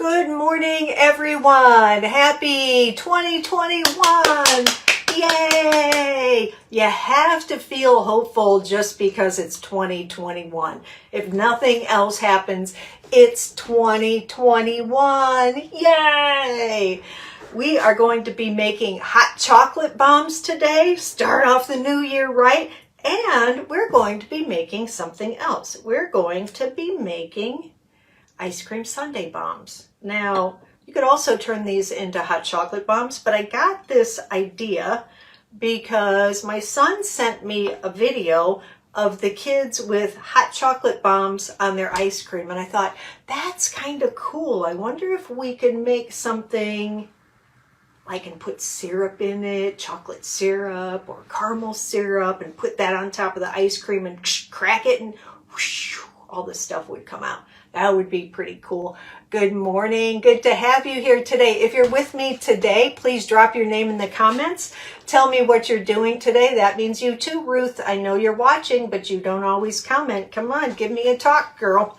Good morning, everyone. Happy 2021. Yay! You have to feel hopeful just because it's 2021. If nothing else happens, it's 2021. Yay! We are going to be making hot chocolate bombs today. Start off the new year right. And we're going to be making something else. We're going to be making ice cream sundae bombs. Now, you could also turn these into hot chocolate bombs, but I got this idea because my son sent me a video of the kids with hot chocolate bombs on their ice cream, and I thought, that's kind of cool. I wonder if we can make something like and put syrup in it, chocolate syrup or caramel syrup, and put that on top of the ice cream and crack it, and whoosh, all the stuff would come out. That would be pretty cool. Good morning. Good to have you here today. If you're with me today, please drop your name in the comments. Tell me what you're doing today. That means you too, Ruth. I know you're watching, but you don't always comment. Come on, give me a talk, girl.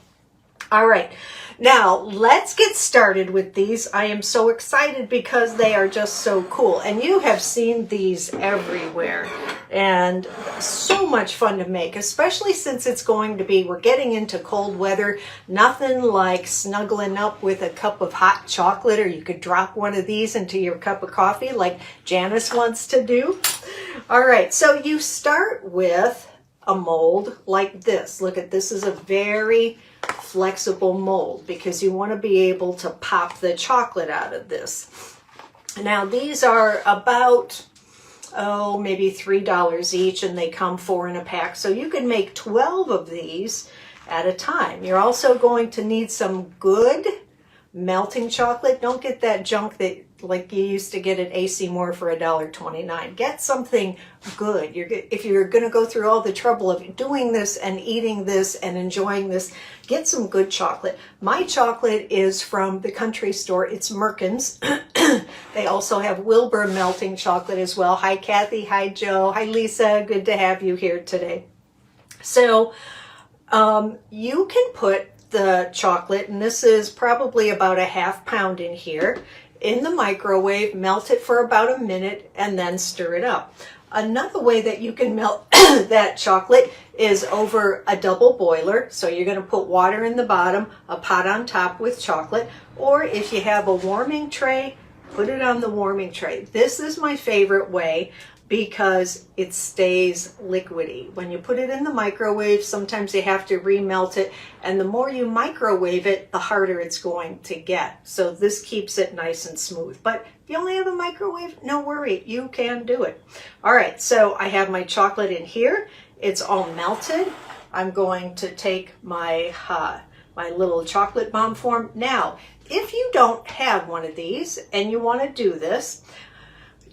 All right. Now, let's get started with these. I am so excited because they are just so cool. And you have seen these everywhere. And so much fun to make, especially since it's going to be, we're getting into cold weather. Nothing like snuggling up with a cup of hot chocolate, or you could drop one of these into your cup of coffee like Janice wants to do. All right, so you start with a mold like this. Look at this, is a very flexible mold because you want to be able to pop the chocolate out of this. Now these are about, maybe $3 each, and they come 4 in a pack. So you can make 12 of these at a time. You're also going to need some good melting chocolate. Don't get that junk that like you used to get at AC Moore for $1.29. Get something good. If you're going to go through all the trouble of doing this and eating this and enjoying this, get some good chocolate. My chocolate is from the country store. It's Merkin's. They also have Wilbur melting chocolate as well. Hi, Kathy. Hi, Joe. Hi, Lisa. Good to have you here today. So you can put the chocolate, and this is probably about a ½ pound in here, in the microwave, melt it for about a minute, and then stir it up. Another way that you can melt that chocolate is over a double boiler. So you're going to put water in the bottom, a pot on top with chocolate, or if you have a warming tray, put it on the warming tray. This is my favorite way because it stays liquidy. When you put it in the microwave, sometimes you have to remelt it, and the more you microwave it, the harder it's going to get. So this keeps it nice and smooth. But if you only have a microwave, no worry, you can do it. All right, so I have my chocolate in here. It's all melted. I'm going to take my my little chocolate bomb form. Now, if you don't have one of these and you want to do this,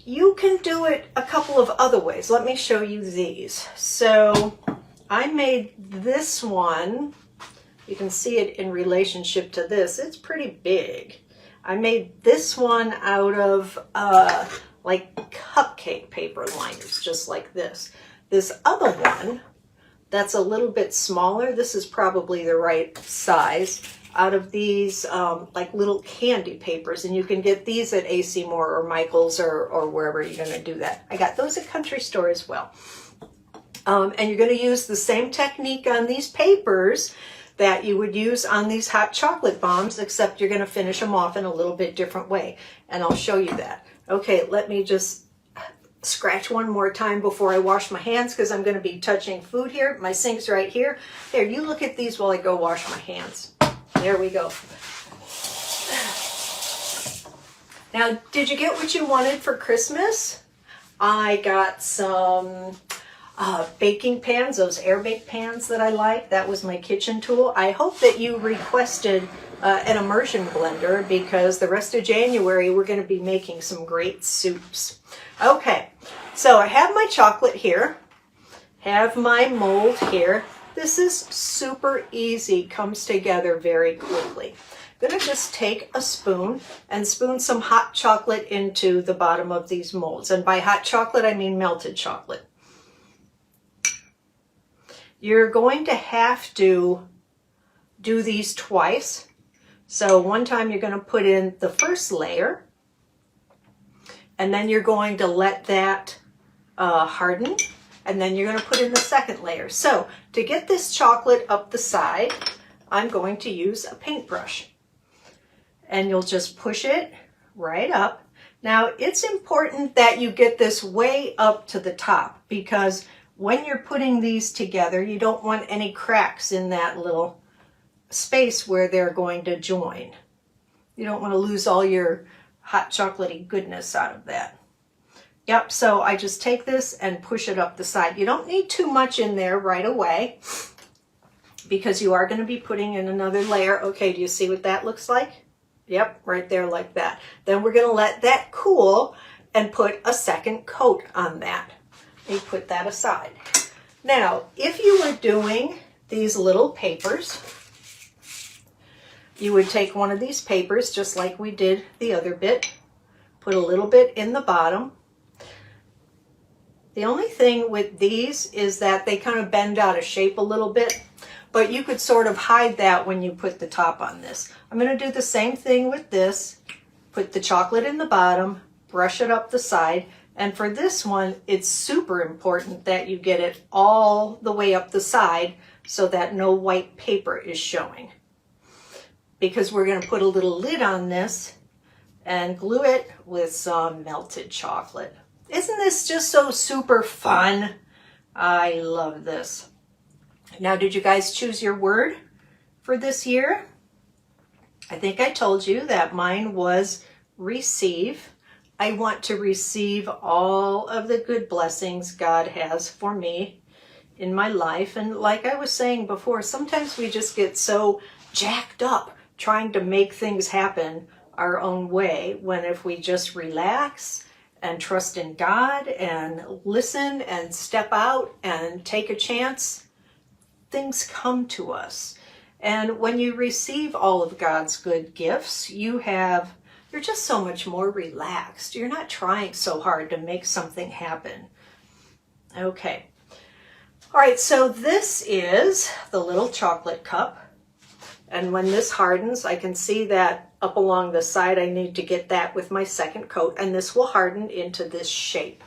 you can do it a couple of other ways. Let me show you these. So I made this one. You can see it in relationship to this. It's pretty big. I made this one out of like cupcake paper liners, just like this. This other one, that's a little bit smaller. This is probably the right size. Out of these like little candy papers, and you can get these at AC Moore or Michael's or wherever you're going to do that. I got those at Country Store as well. And you're going to use the same technique on these papers that you would use on these hot chocolate bombs, except you're going to finish them off in a little bit different way, and I'll show you that. Okay, let me just scratch one more time before I wash my hands because I'm going to be touching food here. My sink's right here. There, you look at these while I go wash my hands. There we go. Now, did you get what you wanted for Christmas? I got some baking pans, those air bake pans that I like. That was my kitchen tool. I hope that you requested an immersion blender because the rest of January we're going to be making some great soups. Okay, so I have my chocolate here, have my mold here. This is super easy, comes together very quickly. I'm going to just take a spoon and spoon some hot chocolate into the bottom of these molds. And by hot chocolate, I mean melted chocolate. You're going to have to do these twice. So one time you're going to put in the first layer, and then you're going to let that harden, and then you're going to put in the second layer. So to get this chocolate up the side, I'm going to use a paintbrush. And you'll just push it right up. Now it's important that you get this way up to the top, because when you're putting these together, you don't want any cracks in that little space where they're going to join. You don't want to lose all your hot chocolatey goodness out of that. Yep, so I just take this and push it up the side. You don't need too much in there right away, because you are going to be putting in another layer. Okay, do you see what that looks like? Yep, right there like that. Then we're going to let that cool and put a second coat on that. You put that aside. Now, if you were doing these little papers, you would take one of these papers, just like we did the other bit, put a little bit in the bottom. The only thing with these is that they kind of bend out of shape a little bit, but you could sort of hide that when you put the top on this. I'm going to do the same thing with this. Put the chocolate in the bottom, brush it up the side, and for this one, it's super important that you get it all the way up the side so that no white paper is showing. Because we're going to put a little lid on this and glue it with some melted chocolate. Isn't this just so super fun? I love this. Now, did you guys choose your word for this year? I think I told you that mine was receive. I want to receive all of the good blessings God has for me in my life. And like I was saying before, sometimes we just get so jacked up trying to make things happen our own way, when if we just relax and trust in God and listen and step out and take a chance, things come to us. And when you receive all of God's good gifts, you're just so much more relaxed. You're not trying so hard to make something happen. Okay. All right, so this is the little chocolate cup. And when this hardens, I can see that up along the side, I need to get that with my second coat, and this will harden into this shape.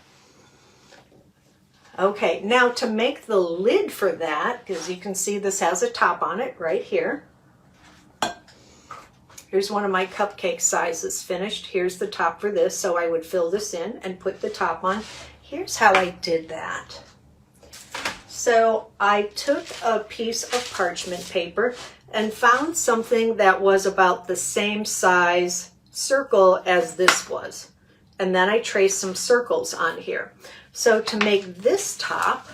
Okay, now to make the lid for that, because you can see this has a top on it right here. Here's one of my cupcake sizes finished. Here's the top for this, so I would fill this in and put the top on. Here's how I did that. So I took a piece of parchment paper and found something that was about the same size circle as this was. And then I traced some circles on here. So to make this top,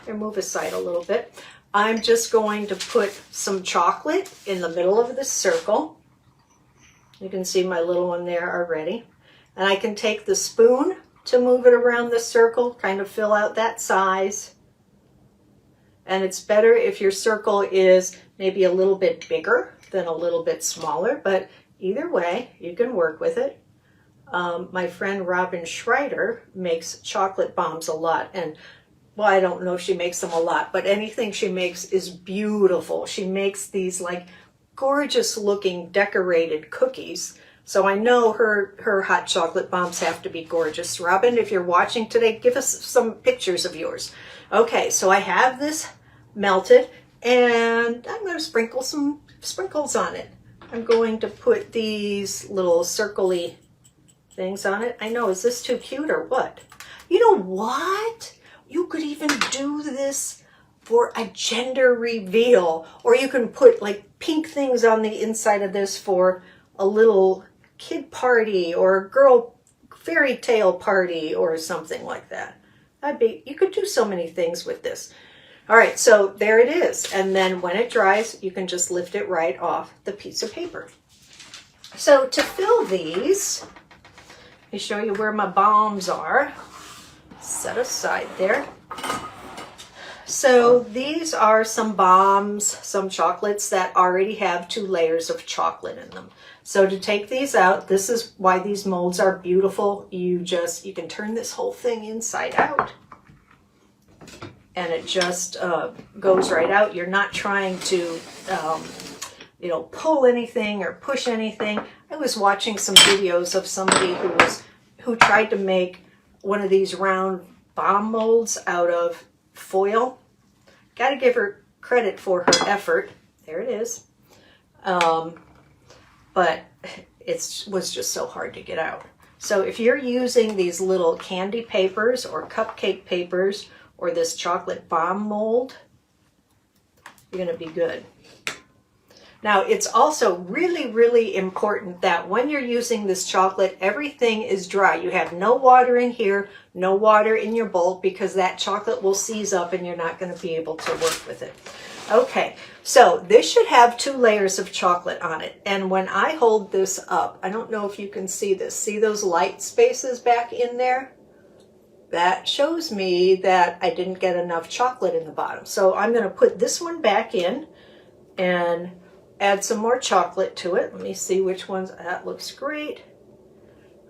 here, move aside a little bit, I'm just going to put some chocolate in the middle of the circle. You can see my little one there already. And I can take the spoon to move it around the circle, kind of fill out that size. And it's better if your circle is maybe a little bit bigger than a little bit smaller, but either way, you can work with it. My friend Robin Schreider makes chocolate bombs a lot, and well, I don't know if she makes them a lot, but anything she makes is beautiful. She makes these like gorgeous looking decorated cookies. So I know her hot chocolate bombs have to be gorgeous. Robin, if you're watching today, give us some pictures of yours. Okay, so I have this melted, and I'm going to sprinkle some sprinkles on it. I'm going to put these little circle-y things on it. I know, is this too cute or what? You know what? You could even do this for a gender reveal, or you can put like pink things on the inside of this for a little kid party or a girl fairy tale party or something like that. You could do so many things with this. All right, so there it is. And then when it dries, you can just lift it right off the piece of paper. So to fill these, let me show you where my bombs are. Set aside there. So these are some bombs, some chocolates that already have 2 layers of chocolate in them. So to take these out, this is why these molds are beautiful. You can turn this whole thing inside out, and it just goes right out. You're not trying to, you know, pull anything or push anything. I was watching some videos of somebody who tried to make one of these round bomb molds out of foil. Got to give her credit for her effort. There it is. But it was just so hard to get out. So if you're using these little candy papers or cupcake papers or this chocolate bomb mold, you're going to be good. Now, it's also really, really important that when you're using this chocolate, everything is dry. You have no water in here, no water in your bowl, because that chocolate will seize up and you're not going to be able to work with it. Okay, so this should have 2 layers of chocolate on it. And when I hold this up, I don't know if you can see this. See those light spaces back in there? That shows me that I didn't get enough chocolate in the bottom. So I'm going to put this one back in and add some more chocolate to it. Let me see which ones. That looks great.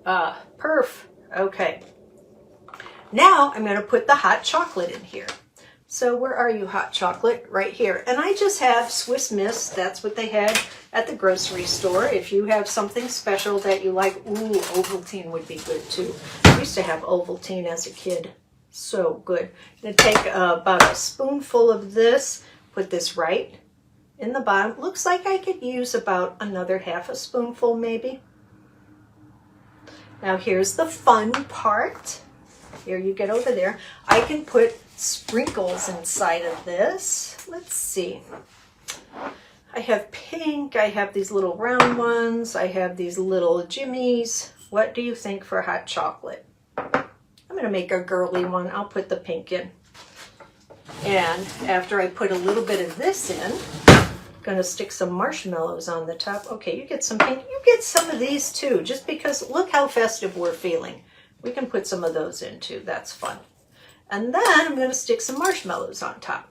Perf. Okay. Now I'm going to put the hot chocolate in here. So where are you, hot chocolate? Right here. And I just have Swiss Miss. That's what they had at the grocery store. If you have something special that you like, ooh, Ovaltine would be good too. I used to have Ovaltine as a kid. So good. I'm going to take about a spoonful of this, put this right in the bottom. Looks like I could use about another half a spoonful maybe. Now here's the fun part. Here, you get over there. I can put sprinkles inside of this. Let's see. I have pink. I have these little round ones. I have these little jimmies. What do you think for hot chocolate? I'm going to make a girly one. I'll put the pink in. And after I put a little bit of this in, I'm going to stick some marshmallows on the top. Okay, you get some pink. You get some of these too, just because look how festive we're feeling. We can put some of those in too. That's fun. And then I'm going to stick some marshmallows on top.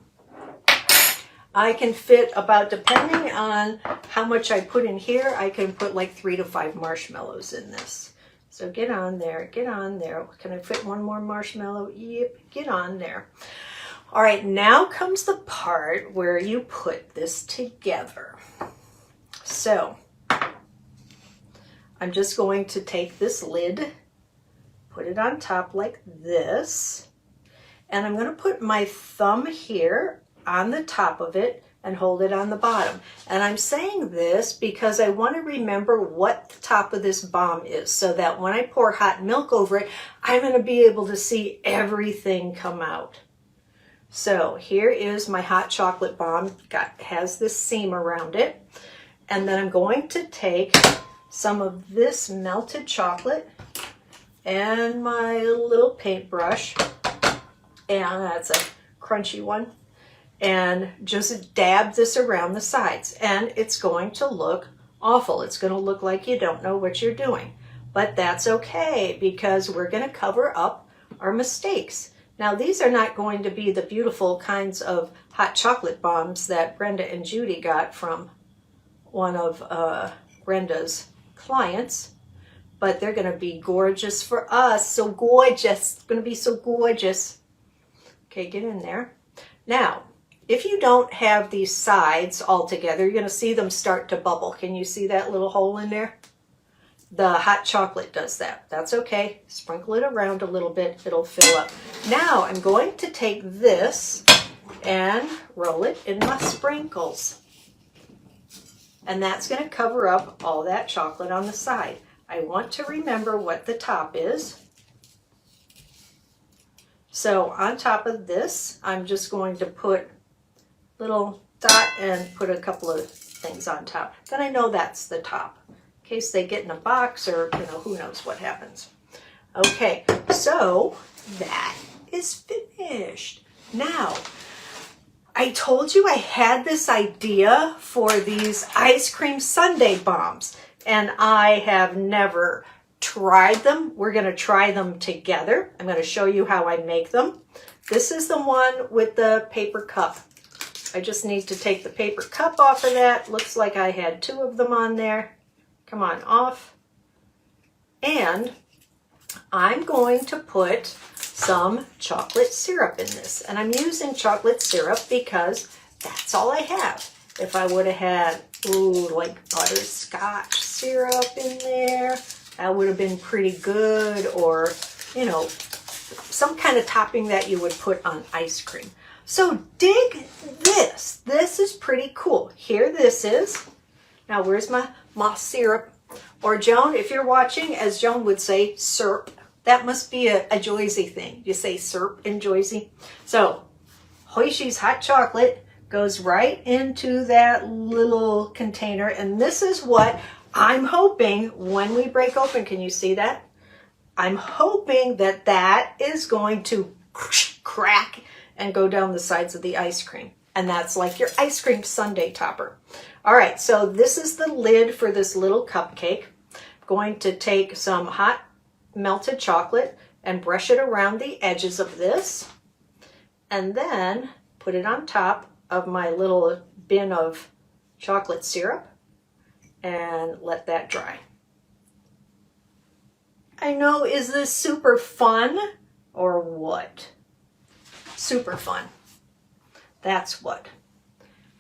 I can fit about, depending on how much I put in here, I can put like 3 to 5 marshmallows in this. So get on there, get on there. Can I fit one more marshmallow? Yep, get on there. All right, now comes the part where you put this together. So I'm just going to take this lid, put it on top like this, and I'm going to put my thumb here on the top of it and hold it on the bottom. And I'm saying this because I want to remember what the top of this bomb is, so that when I pour hot milk over it, I'm going to be able to see everything come out. So here is my hot chocolate bomb. Has this seam around it. And then I'm going to take some of this melted chocolate and my little paintbrush, and that's a crunchy one, and just dab this around the sides. And it's going to look awful. It's going to look like you don't know what you're doing. But that's okay, because we're going to cover up our mistakes. Now, these are not going to be the beautiful kinds of hot chocolate bombs that Brenda and Judy got from one of Brenda's clients, but they're going to be gorgeous for us. So gorgeous. It's going to be so gorgeous. Okay, get in there. Now, if you don't have these sides all together, you're going to see them start to bubble. Can you see that little hole in there? The hot chocolate does that. That's okay. Sprinkle it around a little bit. It'll fill up. Now I'm going to take this and roll it in my sprinkles. And that's going to cover up all that chocolate on the side. I want to remember what the top is. So on top of this, I'm just going to put little dot and put a couple of things on top. Then I know that's the top, in case they get in a box or, you know, who knows what happens. Okay, so that is finished. Now, I told you I had this idea for these ice cream sundae bombs, and I have never tried them. We're going to try them together. I'm going to show you how I make them. This is the one with the paper cup. I just need to take the paper cup off of that. Looks like I had 2 of them on there. Come on, off. And I'm going to put some chocolate syrup in this. And I'm using chocolate syrup because that's all I have. if I would have had, ooh, like butterscotch syrup in there, that would have been pretty good. Or, you know, some kind of topping that you would put on ice cream. So dig this. This is pretty cool. Here this is. Now where's my moss syrup? Or Joan, if you're watching, as Joan would say, syrup. That must be a Joyzy thing. You say syrup in Joyzy. So Hershey's hot chocolate goes right into that little container. And this is what I'm hoping when we break open. Can you see that? I'm hoping that that is going to crack and go down the sides of the ice cream. And that's like your ice cream sundae topper. All right, so this is the lid for this little cupcake. I'm going to take some hot melted chocolate and brush it around the edges of this. And then put it on top of my little bin of chocolate syrup and let that dry. I know, is this super fun or what? Super fun. That's what.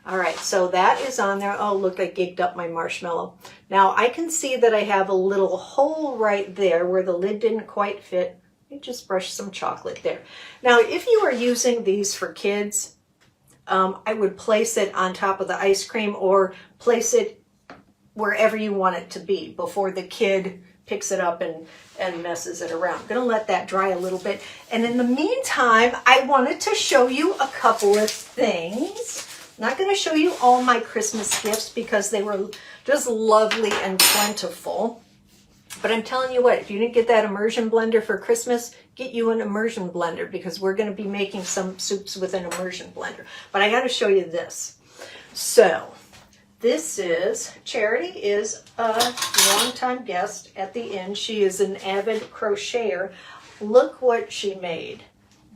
All right, so that is on there. Oh, look, I gigged up my marshmallow. Now I can see that I have a little hole right there where the lid didn't quite fit. You just brush some chocolate there. Now, if you are using these for kids, I would place it on top of the ice cream or place it wherever you want it to be before the kid picks it up and messes it around. I'm gonna let that dry a little bit. And in the meantime, I wanted to show you a couple of things. I'm not gonna show you all my Christmas gifts because they were just lovely and plentiful. But I'm telling you what, if you didn't get that immersion blender for Christmas, get you an immersion blender because we're gonna be making some soups with an immersion blender. But I gotta show you this. So, this is, Charity is a longtime guest at the inn. She is an avid crocheter. Look what she made.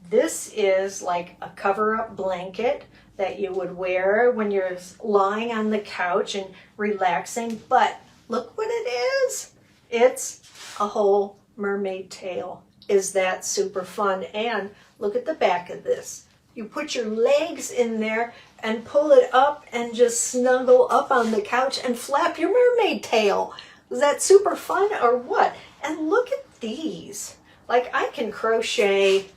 This is like a cover-up blanket that you would wear when you're lying on the couch and relaxing. But look what it is. It's a whole mermaid tail. Is that super fun? And look at the back of this. You put your legs in there and pull it up and just snuggle up on the couch and flap your mermaid tail. Is that super fun or what? And look at these. Like I can crochet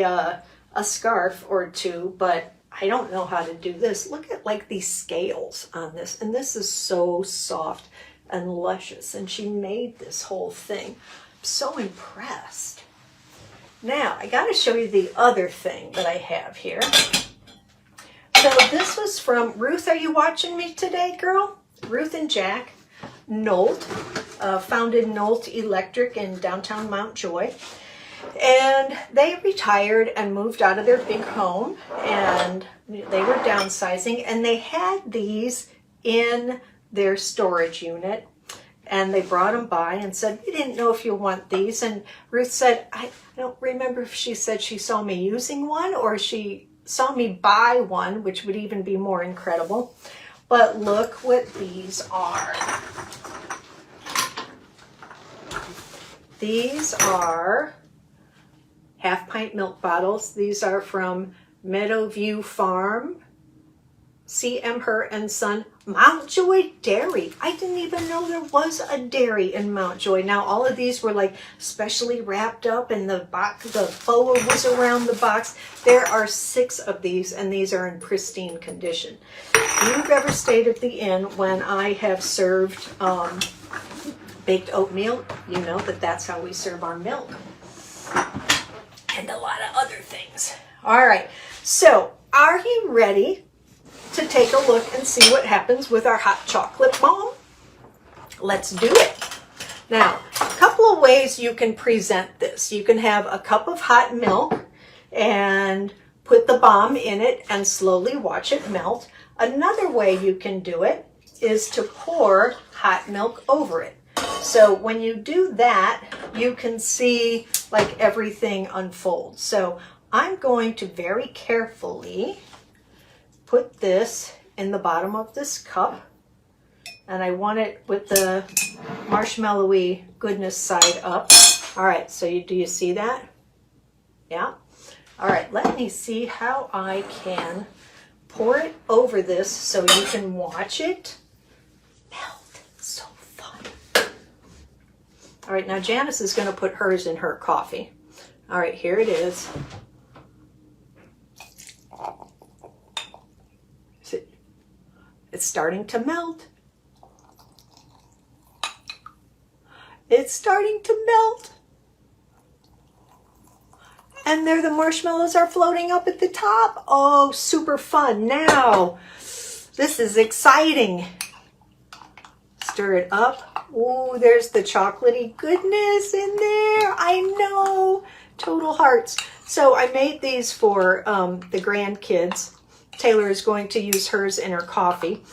a scarf or two, but I don't know how to do this. Look at like these scales on this. And this is so soft and luscious. And she made this whole thing. I'm so impressed. Now, I got to show you the other thing that I have here. So this was from Ruth. Are you watching me today, girl? Ruth and Jack Nolt founded Nolt Electric in downtown Mount Joy. And they retired and moved out of their big home. And they were downsizing. And they had these in their storage unit. And they brought them by and said, we didn't know if you want these. And Ruth said, I don't remember if she said she saw me using one or she saw me buy one, which would even be more incredible. But look what these are. These are half-pint milk bottles. These are from Meadowview Farm, C.M. Her and Son, Mount Joy Dairy. I didn't even know there was a dairy in Mount Joy. Now, all of these were like specially wrapped up and the box, the boa was around the box. There are 6 of these and these are in pristine condition. If you've ever stayed at the inn when I have served baked oatmeal, you know that that's how we serve our milk. And a lot of other things. All right, so are you ready to take a look and see what happens with our hot chocolate bomb? Let's do it. Now, a couple of ways you can present this. You can have a cup of hot milk and put the bomb in it and slowly watch it melt. Another way you can do it is to pour hot milk over it. So when you do that, you can see like everything unfold. So I'm going to very carefully put this in the bottom of this cup, and I want it with the marshmallowy goodness side up. All right, so do you see that? Yeah? All right, let me see how I can pour it over this so you can watch it melt. It's so fun. All right, now Janice is going to put hers in her coffee. All right, here it is. It's starting to melt. It's starting to melt. And there the marshmallows are floating up at the top. Oh, super fun. Now, this is exciting. Stir it up. Oh, there's the chocolatey goodness in there. I know. Total hearts. So I made these for the grandkids. Taylor is going to use hers in her coffee.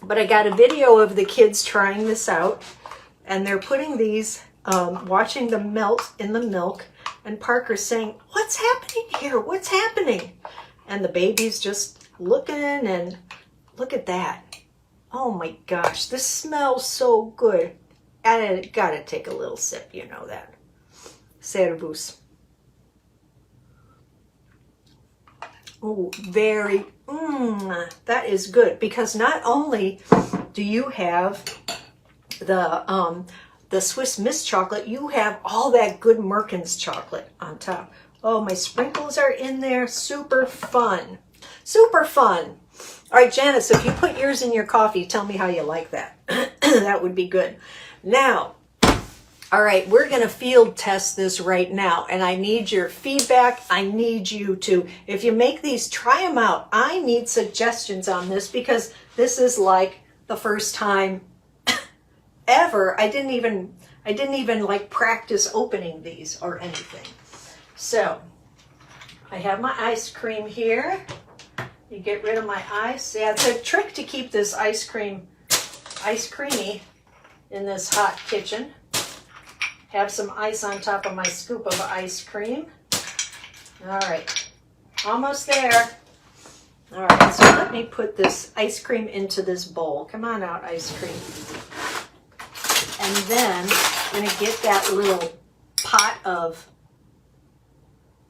But I got a video of the kids trying this out. And they're putting these, watching them melt in the milk. And Parker's saying, what's happening here? What's happening? And the baby's just looking, and look at that. Oh my gosh, this smells so good. I gotta take a little sip, you know that. Servus. Oh, very, that is good. Because not only do you have the Swiss Miss chocolate, you have all that good Merkins chocolate on top. Oh, my sprinkles are in there. Super fun. Super fun. All right, Janice, if you put yours in your coffee, tell me how you like that. That would be good. Now, all right, we're going to field test this right now, and I need your feedback. I need you to, if you make these, try them out. I need suggestions on this because this is like the first time ever. I didn't even like practice opening these or anything. So I have my ice cream here. You get rid of my ice. Yeah, it's a trick to keep this ice creamy in this hot kitchen. Have some ice on top of my scoop of ice cream. All right, almost there. All right, so let me put this ice cream into this bowl. Come on out, ice cream. And then I'm going to get that little pot of,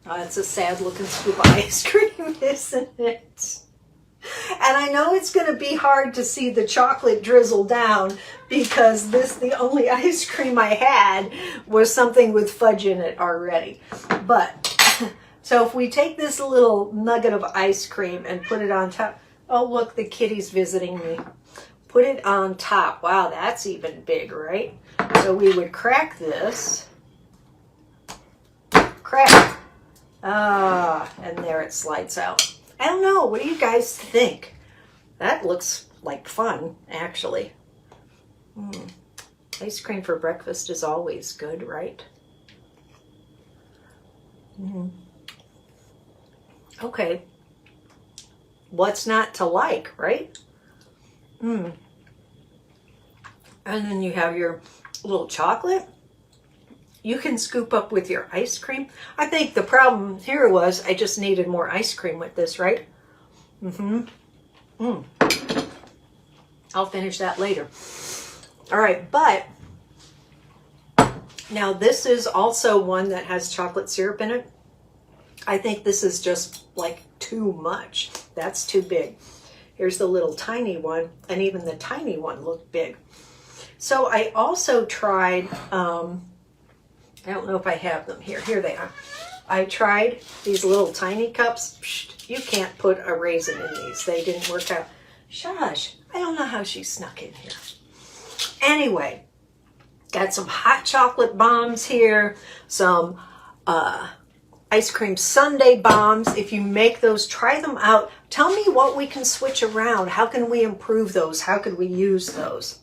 oh, it's a sad looking scoop of ice cream, isn't it? And I know it's going to be hard to see the chocolate drizzle down because the only ice cream I had was something with fudge in it already. But, so if we take this little nugget of ice cream and put it on top, oh look, the kitty's visiting me. Put it on top. Wow, that's even big, right? So we would crack this. Crack. Ah, and there it slides out. I don't know. What do you guys think? That looks like fun, actually. Ice cream for breakfast is always good, right? Okay. What's not to like, right? And then you have your little chocolate. You can scoop up with your ice cream. I think the problem here was I just needed more ice cream with this, right? I'll finish that later. All right, but now this is also one that has chocolate syrup in it. I think this is just like too much. That's too big. Here's the little tiny one, and even the tiny one looked big. So I also tried, I don't know if I have them here. Here they are. I tried these little tiny cups. Psst, you can't put a raisin in these. They didn't work out. Shush, I don't know how she snuck in here. Anyway, got some hot chocolate bombs here, some ice cream sundae bombs. If you make those, try them out. Tell me what we can switch around. How can we improve those? How could we use those?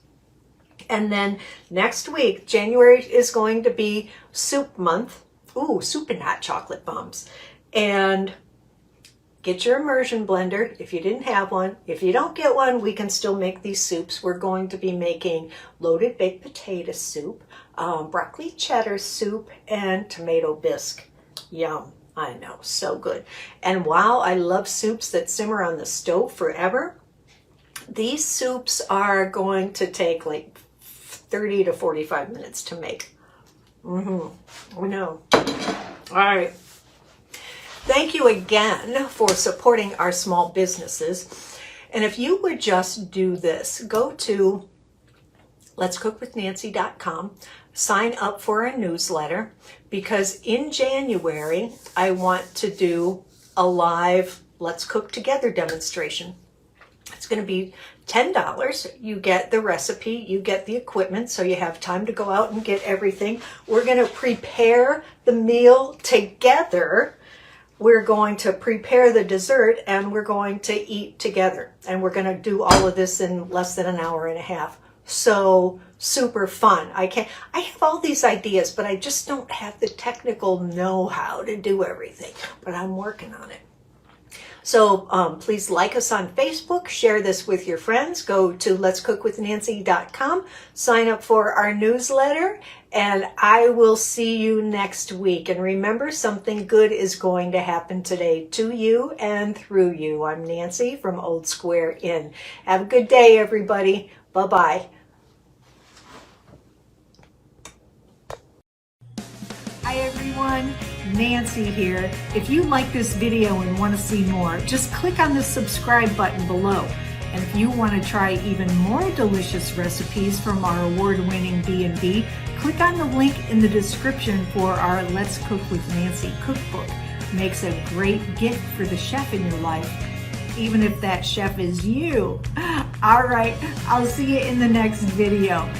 And then next week, January is going to be soup month. Ooh, soup and hot chocolate bombs. And get your immersion blender if you didn't have one. If you don't get one, we can still make these soups. We're going to be making loaded baked potato soup, broccoli cheddar soup, and tomato bisque. Yum. I know, so good. And while I love soups that simmer on the stove forever, these soups are going to take like 30 to 45 minutes to make. I know. All right. Thank you again for supporting our small businesses. And if you would just do this, go to letscookwithnancy.com, sign up for a newsletter, because in January, I want to do a live Let's Cook Together demonstration. It's going to be $10. You get the recipe, you get the equipment, so you have time to go out and get everything. We're going to prepare the meal together. We're going to prepare the dessert, and we're going to eat together. And we're going to do all of this in less than an hour and a half. So super fun. I have all these ideas, but I just don't have the technical know-how to do everything. But I'm working on it. So please like us on Facebook, share this with your friends, go to letscookwithnancy.com, sign up for our newsletter, and I will see you next week. And remember, something good is going to happen today to you and through you. I'm Nancy from Old Square Inn. Have a good day, everybody. Bye-bye. Hi everyone, Nancy here. If you like this video and want to see more, just click on the subscribe button below. And if you want to try even more delicious recipes from our award-winning B&B, click on the link in the description for our Let's Cook with Nancy cookbook. Makes a great gift for the chef in your life, even if that chef is you. All right, I'll see you in the next video.